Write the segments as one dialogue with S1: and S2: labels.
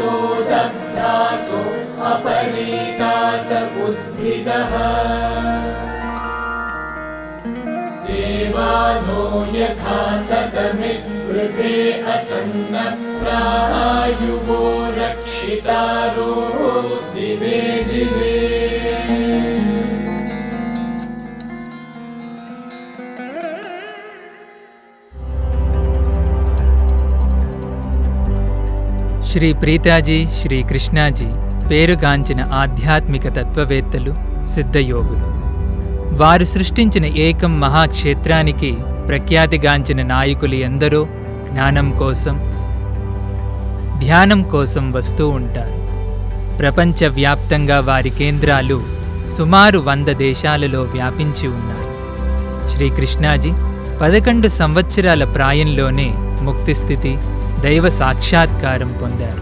S1: ततो दग्धासो अपरीतास उद्भिदः देवानो यथा सतमिद्वृधे असन्न प्रायुवो रक्षितारो दिवे दिवे
S2: శ్రీ ప్రీతాజీ, శ్రీ కృష్ణాజీ పేరుగాంచిన ఆధ్యాత్మిక తత్వవేత్తలు, సిద్ధయోగులు. వారు సృష్టించిన ఏకం మహాక్షేత్రానికి ప్రఖ్యాతిగాంచిన నాయకులు ఎందరో జ్ఞానం కోసం, ధ్యానం కోసం వస్తూ ఉంటారు. ప్రపంచవ్యాప్తంగా వారి కేంద్రాలు సుమారు 100 దేశాలలో వ్యాపించి ఉన్నాయి. శ్రీకృష్ణాజీ 11 సంవత్సరాల ప్రాయంలోనే ముక్తిస్థితి, దైవ సాక్షాత్కారం పొందారు.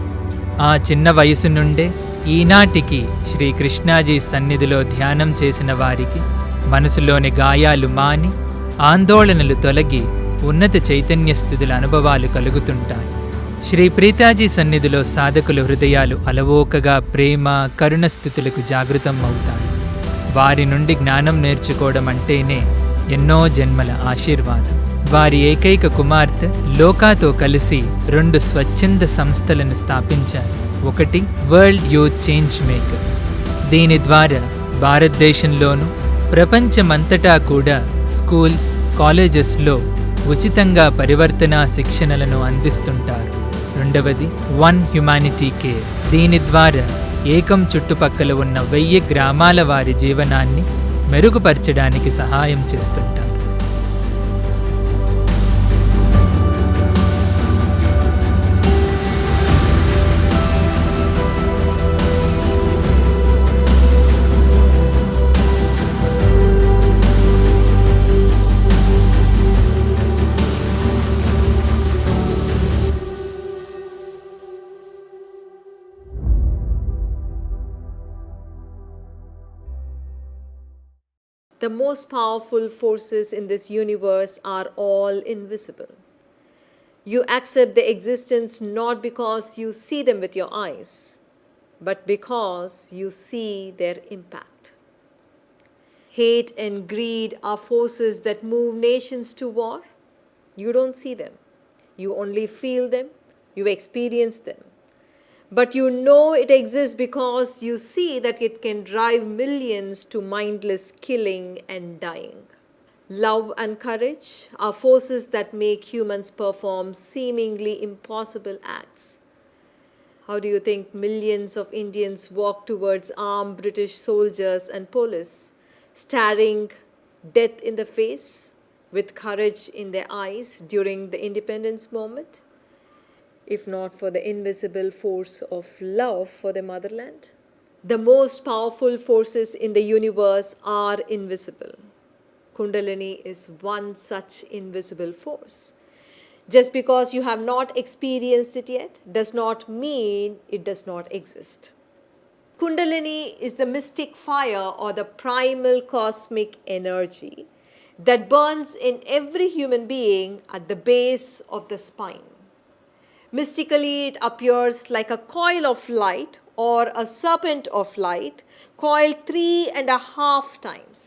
S2: ఆ చిన్న వయసు నుండే ఈనాటికి శ్రీకృష్ణాజీ సన్నిధిలో ధ్యానం చేసిన వారికి మనసులోని గాయాలు మాని, ఆందోళనలు తొలగి ఉన్నత చైతన్య స్థితుల అనుభవాలు కలుగుతుంటాయి. శ్రీ ప్రీతాజీ సన్నిధిలో సాధకుల హృదయాలు అలవోకగా ప్రేమ, కరుణ స్థితులకు జాగృతం అవుతాయి. వారి నుండి జ్ఞానం నేర్చుకోవడం అంటేనే ఎన్నో జన్మల ఆశీర్వాదం. వారి ఏకైక కుమార్తె లోకాతో కలిసి 2 స్వచ్ఛంద సంస్థలను స్థాపించారు. ఒకటి వరల్డ్ యూత్ చేంజ్ మేకర్స్. దీని ద్వారా భారతదేశంలోనూ ప్రపంచమంతటా కూడా స్కూల్స్, కాలేజెస్లో ఉచితంగా పరివర్తనా శిక్షణలను అందిస్తుంటారు. రెండవది వన్ హ్యుమానిటీ కేర్. దీని ద్వారా ఏకం చుట్టుపక్కల ఉన్న 1000 గ్రామాల వారి జీవనాన్ని మెరుగుపరచడానికి సహాయం చేస్తుంటారు.
S3: The most powerful forces in this universe are all invisible. You accept their existence not because you see them with your eyes, but because you see their impact. Hate and greed are forces that move nations to war. You don't see them. You only feel them, you experience them. But you know it exists because you see that it can drive millions to mindless killing and dying. Love and courage are forces that make humans perform seemingly impossible acts. How do you think millions of Indians walk towards armed British soldiers and police, staring death in the face with courage in their eyes during the independence moment? If not for the invisible force of love for the motherland? The most powerful forces in the universe are invisible. Kundalini is one such invisible force. Just because you have not experienced it yet does not mean it does not exist. Kundalini is the mystic fire or the primal cosmic energy that burns in every human being at the base of the spine. Mystically, it appears like a coil of light or a serpent of light coiled 3.5 times.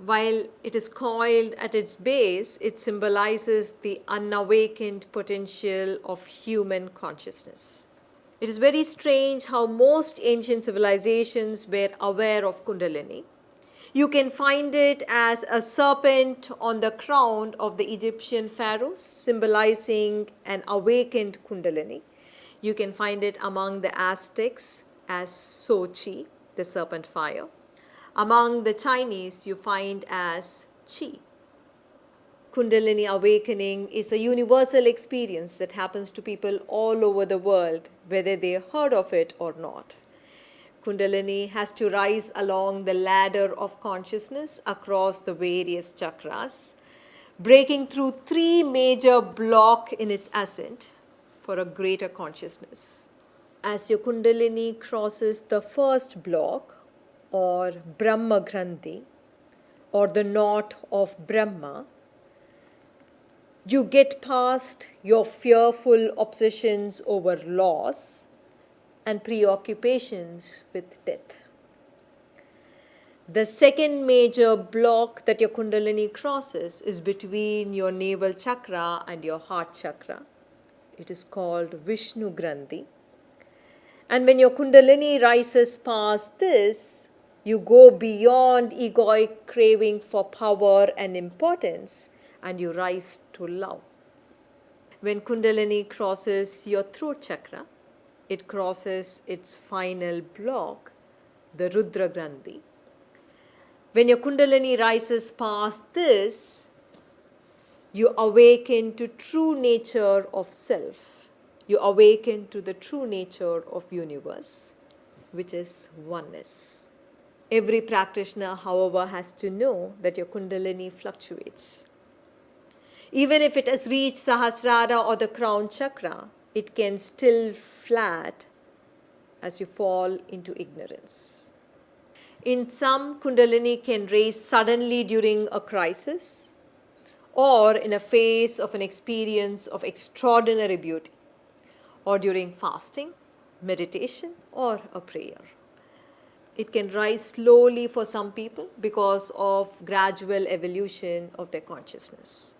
S3: While it is coiled at its base, it symbolizes the unawakened potential of human consciousness. It is very strange how most ancient civilizations were aware of Kundalini. You can find it as a serpent on the crown of the Egyptian pharaohs, symbolizing an awakened Kundalini. You can find it among the Aztecs as Sochi, the serpent fire. Among the Chinese, you find as Qi. Kundalini awakening is a universal experience that happens to people all over the world, whether they heard of it or not. Kundalini has to rise along the ladder of consciousness across the various chakras, breaking through 3 major blocks in its ascent for a greater consciousness. As your Kundalini crosses the first block, or Brahma Granthi, or the knot of Brahma, you get past your fearful obsessions over loss and preoccupations with death. The second major block that your Kundalini crosses is between your navel chakra and your heart chakra. It is called Vishnu Grandhi. And when your Kundalini rises past this, you go beyond egoic craving for power and importance, and you rise to love. When Kundalini crosses your throat chakra, it crosses its final block, the Rudra Grandhi. When your Kundalini rises past this, you awaken to true nature of self. You awaken to the true nature of universe, which is oneness. Every practitioner, however, has to know that your Kundalini fluctuates. Even if it has reached Sahasrara or the crown chakra, it can still flat as you fall into ignorance. In some, Kundalini can raise suddenly during a crisis or in a phase of an experience of extraordinary beauty, or during fasting, meditation, or a prayer. It can rise slowly for some people because of gradual evolution of their consciousness.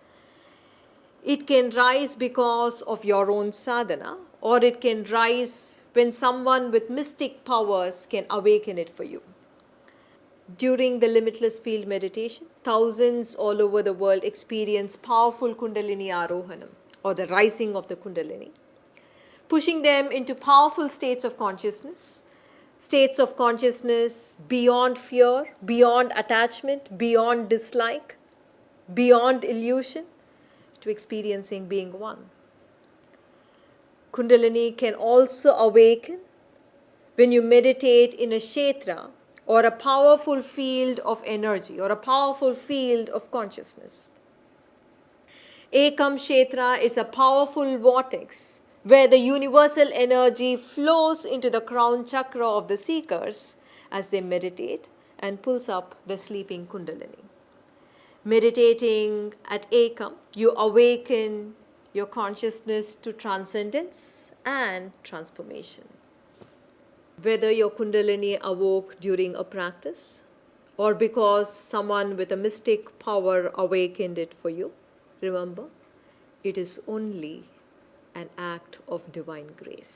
S3: It can rise because of your own sadhana, or it can rise when someone with mystic powers can awaken it for you. During the limitless field meditation, thousands all over the world experience powerful Kundalini Arohanam, or the rising of the Kundalini, pushing them into powerful states of consciousness beyond fear, beyond attachment, beyond dislike, beyond illusion, to experiencing being one. Kundalini can also awaken when you meditate in a kshetra, or a powerful field of energy, or a powerful field of consciousness. Ekam Kshetra is a powerful vortex where the universal energy flows into the crown chakra of the seekers as they meditate and pulls up the sleeping Kundalini. Meditating at Ekam, you awaken your consciousness to transcendence and transformation. Whether your Kundalini awoke during a practice or because someone with a mystic power awakened it for you, remember, it is only an act of divine grace.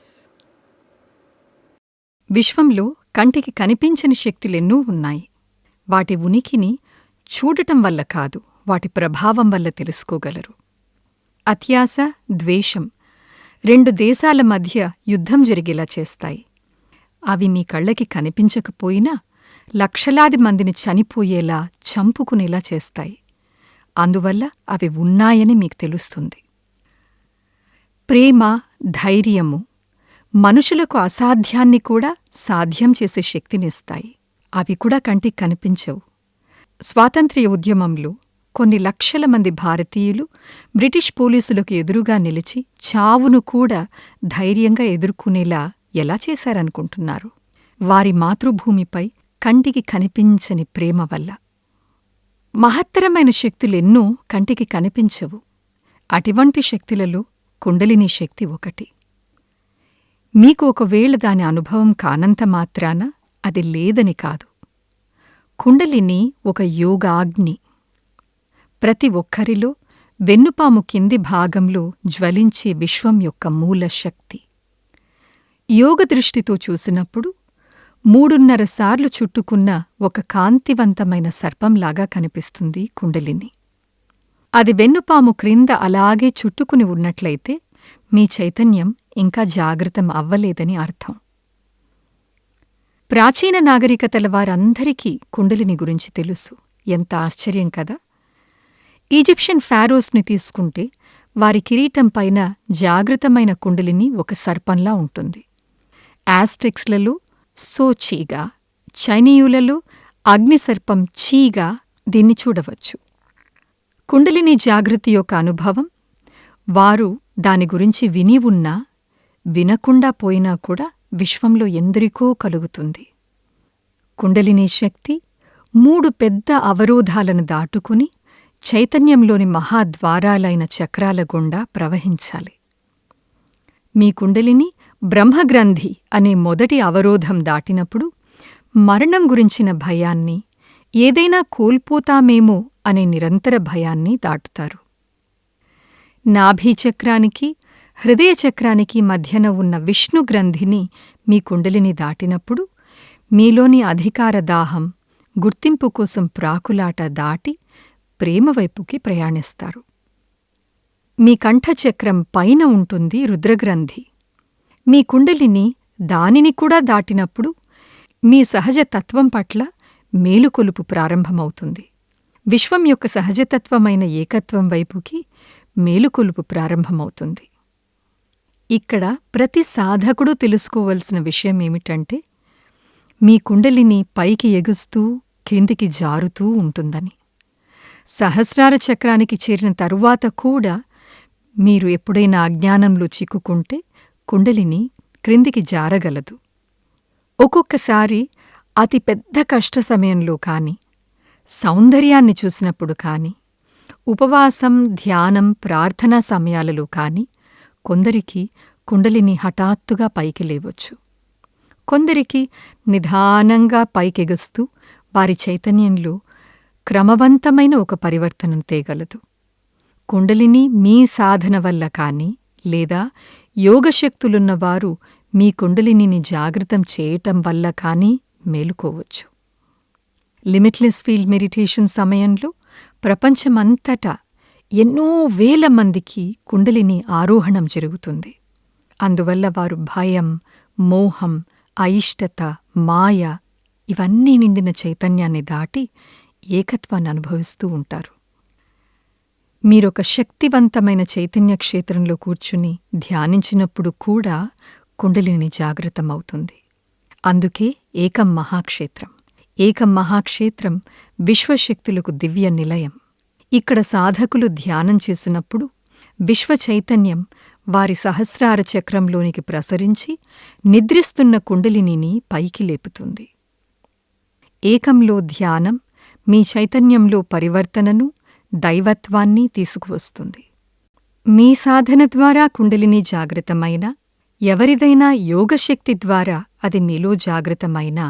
S4: విశ్వంలో కంటికి కనిపించని శక్తులెన్నో ఉన్నాయి. వాటి ఉనికిని చూడటం వల్ల కాదు, వాటి ప్రభావం వల్ల తెలుసుకోగలరు. అత్యాశ, ద్వేషం 2 దేశాల మధ్య యుద్ధం జరిగేలా చేస్తాయి. అవి మీ కళ్ళకి కనిపించకపోయినా లక్షలాది మందిని చనిపోయేలా, చంపుకునేలా చేస్తాయి. అందువల్ల అవి ఉన్నాయని మీకు తెలుస్తుంది. ప్రేమ, ధైర్యము మనుషులకు అసాధ్యాన్ని కూడా సాధ్యం చేసే శక్తినిస్తాయి. అవి కూడా కంటికి కనిపించవు. స్వాతంత్ర్య ఉద్యమంలో కొన్ని లక్షల మంది భారతీయులు బ్రిటిష్ పోలీసులకు ఎదురుగా నిలిచి చావును కూడా ధైర్యంగా ఎదుర్కొనేలా ఎలా చేశారనుకుంటున్నారు? వారి మాతృభూమిపై కంటికి కనిపించని ప్రేమ వల్ల. మహత్తరమైన శక్తులెన్నో కంటికి కనిపించవు. అటువంటి శక్తులలో కుండలిని శక్తి ఒకటి. మీకు ఒకవేళ దాని అనుభవం కానంత మాత్రాన అది లేదని కాదు. కుండలిని ఒక యోగాగ్ని. ప్రతి ఒక్కరిలో వెన్నుపాము కింది భాగంలో జ్వలించే విశ్వం యొక్క మూల శక్తి. యోగ దృష్టితో చూసినప్పుడు 3.5 సార్లు చుట్టుకున్న ఒక కాంతివంతమైన సర్పంలాగా కనిపిస్తుంది కుండలిని. అది వెన్నుపాము క్రింద అలాగే చుట్టుకుని ఉన్నట్లయితే మీ చైతన్యం ఇంకా జాగృతం అవ్వలేదని అర్థం. ప్రాచీన నాగరికతల వారందరికీ కుండలిని గురించి తెలుసు. ఎంత ఆశ్చర్యం కదా! ఈజిప్షియన్ ఫారోస్ని తీసుకుంటే వారి కిరీటం పైన జాగృతమైన కుండలిని ఒక సర్పంలా ఉంటుంది. యాస్టెక్స్లలో సోచీగా, చైనీయులలో అగ్నిసర్పం చీగా దీన్ని చూడవచ్చు. కుండలిని జాగృతి యొక్క అనుభవం వారు దాని గురించి విని ఉన్నా, వినకుండా పోయినా కూడా విశ్వంలో ఎందరికో కలుగుతుంది. కుండలిని శక్తి 3 పెద్ద అవరోధాలను దాటుకుని చైతన్యంలోని మహాద్వారాలైన చక్రాల గుండా ప్రవహించాలి. మీ కుండలిని బ్రహ్మగ్రంథి అనే మొదటి అవరోధం దాటినప్పుడు మరణం గురించిన భయాన్ని, ఏదైనా కోల్పోతామేమో అనే నిరంతర భయాన్ని దాటుతారు. నాభీచక్రానికి, హృదయచక్రానికి మధ్యన ఉన్న విష్ణుగ్రంథిని మీ కుండలిని దాటినప్పుడు మీలోని అధికార దాహం, గుర్తింపు కోసం ప్రాకులాట దాటి ప్రేమవైపుకి ప్రయాణిస్తారు. మీ కంఠచక్రం పైన ఉంటుంది రుద్రగ్రంథి. మీ కుండలిని దానిని కూడా దాటినప్పుడు మీ సహజ తత్వం పట్ల మేలుకొలుపు ప్రారంభమవుతుంది. విశ్వం యొక్క సహజతత్వమైన ఏకత్వం వైపుకి మేలుకొలుపు ప్రారంభమవుతుంది. ఇక్కడ ప్రతి సాధకుడు తెలుసుకోవలసిన విషయమేమిటంటే, మీ కుండలిని పైకి ఎగుస్తూ క్రిందికి జారుతూ ఉంటుందని. సహస్రార చక్రానికి చేరిన తరువాత కూడా మీరు ఎప్పుడైనా అజ్ఞానంలో చిక్కుకుంటే కుండలిని క్రిందికి జారగలదు. ఒక్కొక్కసారి అతి పెద్ద కష్ట సమయంలో కాని, సౌందర్యాన్ని చూసినప్పుడు కాని, ఉపవాసం, ధ్యానం, ప్రార్థనా సమయాలలో కాని కొందరికి కుండలిని హఠాత్తుగా పైకి లేవచ్చు. కొందరికి నిదానంగా పైకెగుస్తూ వారి చైతన్యంలో క్రమవంతమైన ఒక పరివర్తనను తేగలదు. కుండలిని మీ సాధన వల్ల కాని, లేదా యోగశక్తులున్నవారు మీ కుండలినిని జాగృతం చేయటం వల్ల కానీ మేలుకోవచ్చు. లిమిట్లెస్ ఫీల్డ్ మెడిటేషన్ సమయంలో ప్రపంచమంతటా ఎన్నో వేల మందికి కుండలిని ఆరోహణం జరుగుతుంది. అందువల్ల వారు భయం, మోహం, అయిష్టత, మాయ ఇవన్నీ నిండిన చైతన్యాన్ని దాటి ఏకత్వాన్ని అనుభవిస్తూ ఉంటారు. మీరొక శక్తివంతమైన చైతన్య క్షేత్రంలో కూర్చుని ధ్యానించినప్పుడు కూడా కుండలిని జాగృతమవుతుంది. అందుకే ఏకం మహాక్షేత్రం. ఏకం మహాక్షేత్రం విశ్వశక్తులకు దివ్య నిలయం. ఇక్కడ సాధకులు ధ్యానం చేసినప్పుడు విశ్వచైతన్యం వారి సహస్రార చక్రంలోనికి ప్రసరించి నిద్రిస్తున్న కుండలినిని పైకి లేపుతుంది. ఏకంలో ధ్యానం మీ చైతన్యంలో పరివర్తనను, దైవత్వాన్ని తీసుకువస్తుంది. మీ సాధన ద్వారా కుండలిని జాగృతమైనా, ఎవరిదైనా యోగశక్తి ద్వారా అది మీలో జాగృతమైనా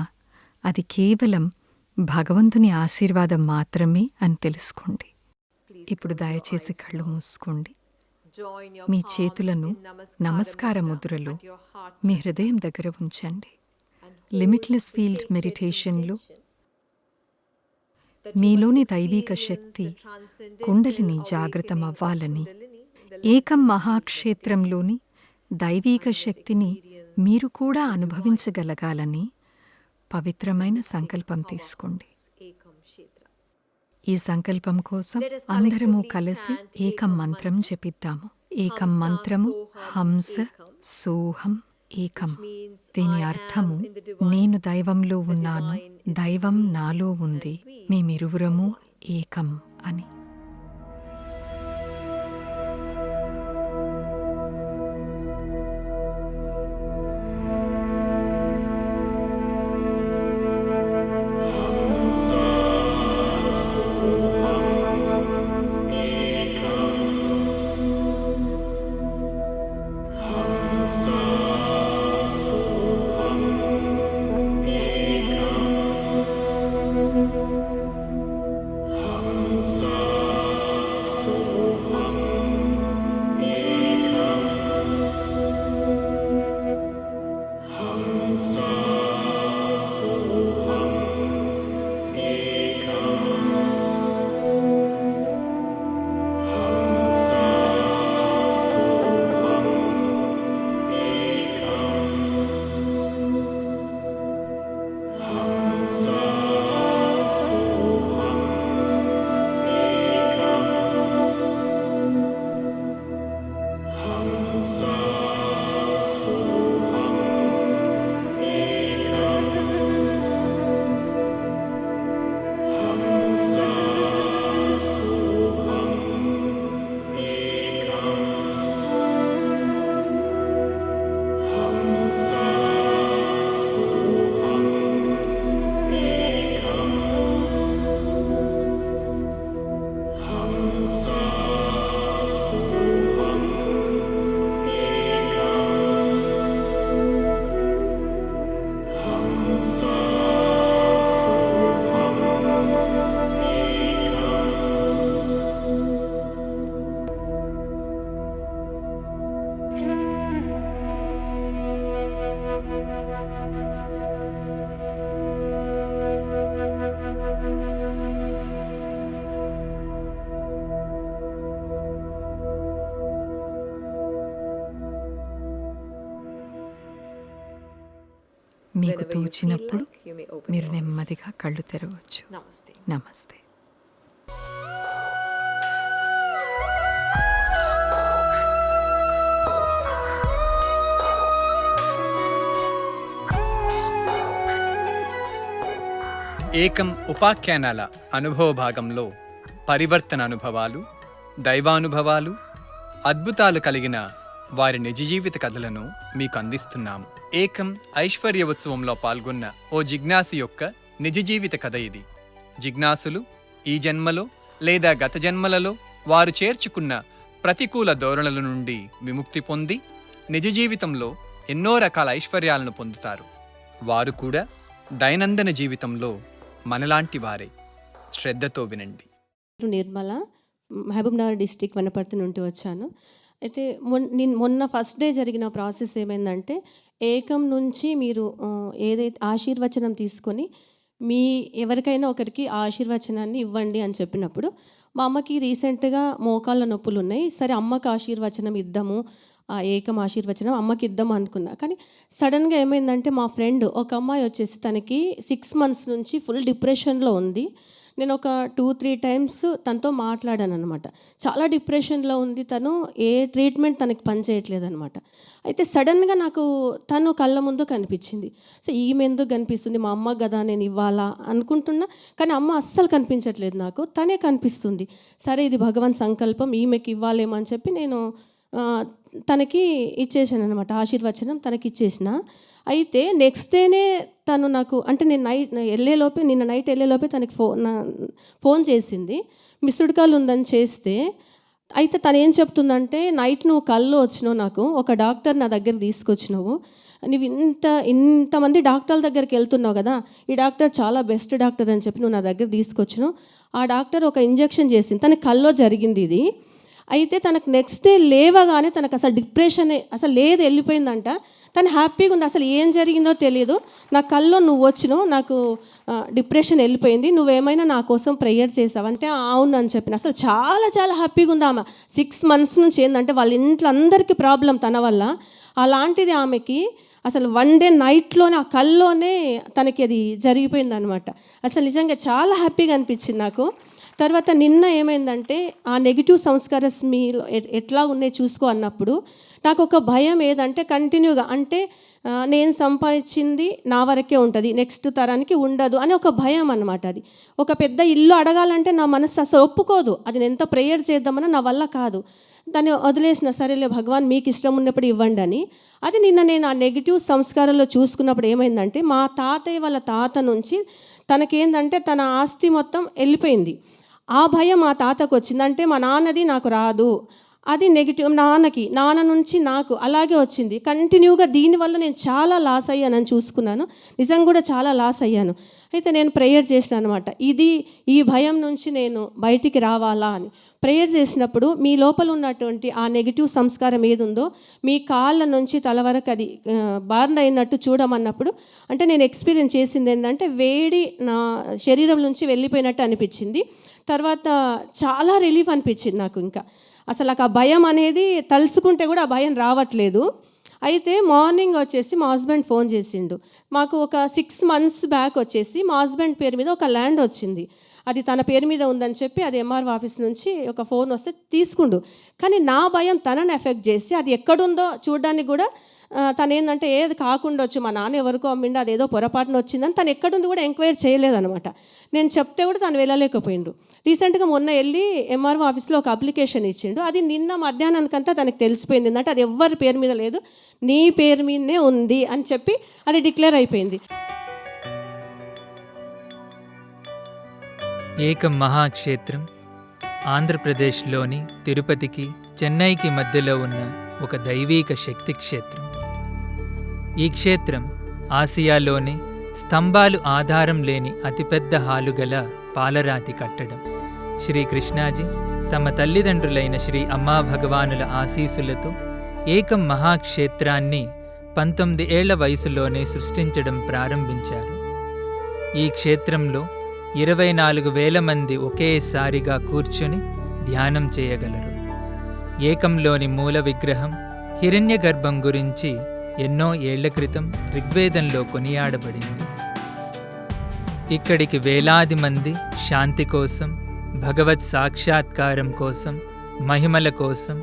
S4: అది కేవలం భగవంతుని ఆశీర్వాదం మాత్రమే అని తెలుసుకోండి. ఇప్పుడు దయచేసి కళ్ళు మూసుకోండి. మీ చేతులను నమస్కార ముద్రలో మీ హృదయం దగ్గర ఉంచండి. లిమిట్లెస్ ఫీల్డ్ మెడిటేషన్లో మీలోని దైవీక శక్తి కుండలిని జాగృతమవ్వాలని, ఏకం మహాక్షేత్రంలోని దైవీక శక్తిని మీరు కూడా అనుభవించగలగాలని పవిత్రమైన సంకల్పం తీసుకోండి. ఈ సంకల్పం కోసం అందరము కలిసి ఏకం మంత్రం జపిద్దాము. ఏకం మంత్రము హంస సోహం ఏకం. దీని అర్థము నేను దైవంలో ఉన్నాను, దైవం నాలో ఉంది, మేమిరువురము ఏకం అని. మీకు
S3: Whenever you feel
S4: తోచినప్పుడు
S3: like, you may open
S4: మీరు
S3: your eyes.
S4: నెమ్మదిగా కళ్ళు తెరవచ్చు.
S3: Namaste.
S4: నమస్తే.
S5: ఏకం ఉపాఖ్యానాల అనుభవ భాగంలో పరివర్తన అనుభవాలు, దైవానుభవాలు, అద్భుతాలు కలిగిన వారి నిజ జీవిత కథలను మీకు అందిస్తున్నాము. ఏకం ఐశ్వర్య ఉత్సవంలో పాల్గొన్న ఓ జిజ్ఞాసి యొక్క నిజ జీవిత కథ ఇది. జిజ్ఞాసులు ఈ జన్మలో లేదా గత జన్మలలో వారు చేర్చుకున్న ప్రతికూల ధోరణుల నుండి విముక్తి పొంది నిజ జీవితంలో ఎన్నో రకాల ఐశ్వర్యాలను పొందుతారు. వారు కూడా దైనందిన జీవితంలో మనలాంటి వారే. శ్రద్ధతో వినండి.
S6: నిర్మల, మహబూబ్నగర్ డిస్టిక్ వనపర్తి నుండి వచ్చాను. అయితే మొన్న ఫస్ట్ డే జరిగిన ప్రాసెస్ ఏమైందంటే, ఏకం నుంచి మీరు ఏదైతే ఆశీర్వచనం తీసుకొని మీ ఎవరికైనా ఒకరికి ఆ ఆశీర్వచనాన్ని ఇవ్వండి అని చెప్పినప్పుడు, మా అమ్మకి రీసెంట్గా మోకాళ్ళ నొప్పులు ఉన్నాయి. సరే అమ్మకి ఆశీర్వచనం ఇద్దాము, ఆ ఏకం ఆశీర్వచనం అమ్మకి ఇద్దాం అనుకున్నా. కానీ సడన్గా ఏమైందంటే, మా ఫ్రెండ్ ఒక అమ్మాయి వచ్చేసి తనకి 6 months నుంచి ఫుల్ డిప్రెషన్లో ఉంది. నేను ఒక 2-3 times తనతో మాట్లాడాను అనమాట. చాలా డిప్రెషన్లో ఉంది తను, ఏ ట్రీట్మెంట్ తనకి పనిచేయట్లేదు అనమాట. అయితే సడన్గా నాకు తను కళ్ళ ముందు కనిపించింది. సో ఈమె ఎందుకు కనిపిస్తుంది, మా అమ్మ కదా నేను ఇవ్వాలా అనుకుంటున్నా, కానీ అమ్మ అస్సలు కనిపించట్లేదు నాకు, తనే కనిపిస్తుంది. సరే ఇది భగవాన్ సంకల్పం, ఈమెకి ఇవ్వాలేమో అని చెప్పి నేను తనకి ఇచ్చేసాను అనమాట, ఆశీర్వచనం తనకి ఇచ్చేసిన. అయితే నెక్స్ట్ డేనే తను నాకు, అంటే నేను నిన్న నైట్ వెళ్ళేలోపే తనకి ఫోన్ చేసింది, మిస్డ్ కాల్ ఉందని చేస్తే. అయితే తను ఏం చెప్తుందంటే, నైట్ నువ్వు కళ్ళు వచ్చినావు, నాకు ఒక డాక్టర్ నా దగ్గర తీసుకొచ్చినావు, నువ్వు ఇంతమంది డాక్టర్ల దగ్గరికి వెళ్తున్నావు కదా, ఈ డాక్టర్ చాలా బెస్ట్ డాక్టర్ అని చెప్పి నువ్వు నా దగ్గర తీసుకొచ్చినావు. ఆ డాక్టర్ ఒక ఇంజెక్షన్ చేసింది, తనకి కల్లో జరిగింది ఇది. అయితే తనకు నెక్స్ట్ డే లేవగానే తనకు అసలు డిప్రెషన్ అసలు లేదు, వెళ్ళిపోయిందంట. తను హ్యాపీగా ఉంది, అసలు ఏం జరిగిందో తెలియదు. నా కల్లో నువ్వు వచ్చినావు, నాకు డిప్రెషన్ వెళ్ళిపోయింది, నువ్వేమైనా నా కోసం ప్రేయర్ చేసావంటే అవును అని చెప్పిన. అసలు చాలా చాలా హ్యాపీగా ఉంది ఆమె. 6 months నుంచి ఏంటంటే వాళ్ళ ఇంట్లో అందరికీ ప్రాబ్లం తన వల్ల. అలాంటిది ఆమెకి అసలు 1 day నైట్లోనే ఆ కల్లోనే తనకి అది జరిగిపోయింది అనమాట. అసలు నిజంగా చాలా హ్యాపీగా అనిపించింది నాకు. తర్వాత నిన్న ఏమైందంటే, ఆ నెగిటివ్ సంస్కారస్ మీలో ఎట్లా ఉన్నాయి చూసుకో అన్నప్పుడు నాకు ఒక భయం ఏదంటే, కంటిన్యూగా అంటే నేను సంపాదించింది నా వరకే ఉంటుంది, నెక్స్ట్ తరానికి ఉండదు అని ఒక భయం అన్నమాట. అది ఒక పెద్ద ఇల్లు అడగాలంటే నా మనసు అసలు ఒప్పుకోదు, అది నేను ఎంత ప్రేయర్ చేద్దామన్నా నా వల్ల కాదు. దాన్ని వదిలేసిన, సరేలే భగవాన్ మీకు ఇష్టం ఉన్నప్పుడు ఇవ్వండి అని. అది నిన్న నేను ఆ నెగిటివ్ సంస్కారంలో చూసుకున్నప్పుడు ఏమైందంటే, మా తాతయ్య వాళ్ళ తాత నుంచి తనకేందంటే తన ఆస్తి మొత్తం వెళ్ళిపోయింది. ఆ భయం మా తాతకు వచ్చిందంటే, మా నాన్నది నాకు రాదు, అది నెగిటివ్. నాన్న నుంచి నాకు అలాగే వచ్చింది కంటిన్యూగా. దీనివల్ల నేను చాలా లాస్ అయ్యానని చూసుకున్నాను, నిజంగా కూడా చాలా లాస్ అయ్యాను. అయితే నేను ప్రేయర్ చేసిన అనమాట, ఈ భయం నుంచి నేను బయటికి రావాలా అని ప్రేయర్ చేసినప్పుడు, మీ లోపల ఉన్నటువంటి ఆ నెగిటివ్ సంస్కారం ఏది ఉందో మీ కాళ్ళ నుంచి తల వరకు అది బర్న్ అయినట్టు చూడమన్నప్పుడు, అంటే నేను ఎక్స్పీరియన్స్ చేసింది ఏంటంటే, వేడి నా శరీరం నుంచి వెళ్ళిపోయినట్టు అనిపించింది. తర్వాత చాలా రిలీఫ్ అనిపించింది నాకు. ఇంకా అసలు నాకు ఆ భయం అనేది తలుచుకుంటే కూడా ఆ భయం రావట్లేదు. అయితే మార్నింగ్ వచ్చేసి మా హస్బెండ్ ఫోన్ చేసిండు. మాకు ఒక 6 months బ్యాక్ వచ్చేసి మా హస్బెండ్ పేరు మీద ఒక ల్యాండ్ వచ్చింది, అది తన పేరు మీద ఉందని చెప్పి అది ఎంఆర్ఓ ఆఫీస్ నుంచి ఒక ఫోన్ వస్తే తీసుకుండు. కానీ నా భయం తనని ఎఫెక్ట్ చేసి, అది ఎక్కడుందో చూడడానికి కూడా తను ఏంటంటే, ఏది కాకుండా వచ్చు, మా నాన్న ఎవరికో అమ్మిండు, అదేదో పొరపాటున వచ్చిందని తను ఎక్కడుంది కూడా ఎంక్వైరీ చేయలేదనమాట. నేను చెప్తే కూడా తను వెళ్ళలేకపోయిండు. రీసెంట్గా మొన్న వెళ్ళి ఎంఆర్ఓ ఆఫీస్లో ఒక అప్లికేషన్ ఇచ్చిండు. అది నిన్న మధ్యాహ్నానికంతా తనకు తెలిసిపోయింది, అంటే అది ఎవరి పేరు మీద లేదు, నీ పేరు మీదనే ఉంది అని చెప్పి అది డిక్లేర్ అయిపోయింది.
S2: ఏకం మహాక్షేత్రం ఆంధ్రప్రదేశ్లోని తిరుపతికి, చెన్నైకి మధ్యలో ఉన్న ఒక దైవీక శక్తి క్షేత్రం. ఈ క్షేత్రం ఆసియాలోనే స్తంభాలు ఆధారం లేని అతిపెద్ద హాలు గల పాలరాతి కట్టడం. శ్రీ కృష్ణాజీ తమ తల్లిదండ్రులైన శ్రీ అమ్మా భగవానుల ఆశీస్సులతో ఏకం మహాక్షేత్రాన్ని 19 ఏళ్ల వయసులోనే సృష్టించడం ప్రారంభించారు. ఈ క్షేత్రంలో 24,000 మంది ఒకేసారిగా కూర్చుని ధ్యానం చేయగలరు. ఏకంలోని మూల విగ్రహం హిరణ్య గర్భం గురించి ఎన్నో ఏళ్ల క్రితం ఋగ్వేదంలో కొనియాడబడింది. ఇక్కడికి వేలాది మంది శాంతి కోసం, భగవత్ సాక్షాత్కారం కోసం, మహిమల కోసం,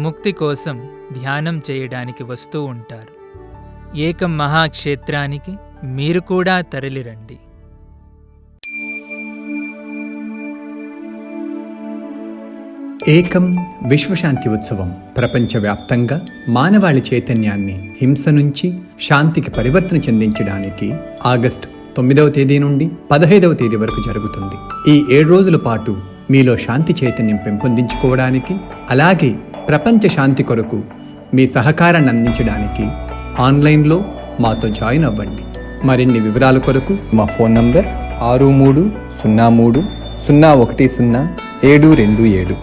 S2: ముక్తి కోసం ధ్యానం చేయడానికి వస్తూ ఉంటారు. ఏకం మహాక్షేత్రానికి మీరు కూడా తరలిరండి.
S5: ఏకం విశ్వశాంతి ఉత్సవం ప్రపంచవ్యాప్తంగా మానవాళి చైతన్యాన్ని హింస నుంచి శాంతికి పరివర్తన చెందించడానికి ఆగస్టు 9వ తేదీ నుండి 15వ తేదీ వరకు జరుగుతుంది. ఈ 7 రోజుల పాటు మీలో శాంతి చైతన్యం పెంపొందించుకోవడానికి, అలాగే ప్రపంచ శాంతి కొరకు మీ సహకారాన్ని అందించడానికి ఆన్లైన్లో మాతో జాయిన్ అవ్వండి. మరిన్ని వివరాల కొరకు మా ఫోన్ నంబర్ 6303 010 727.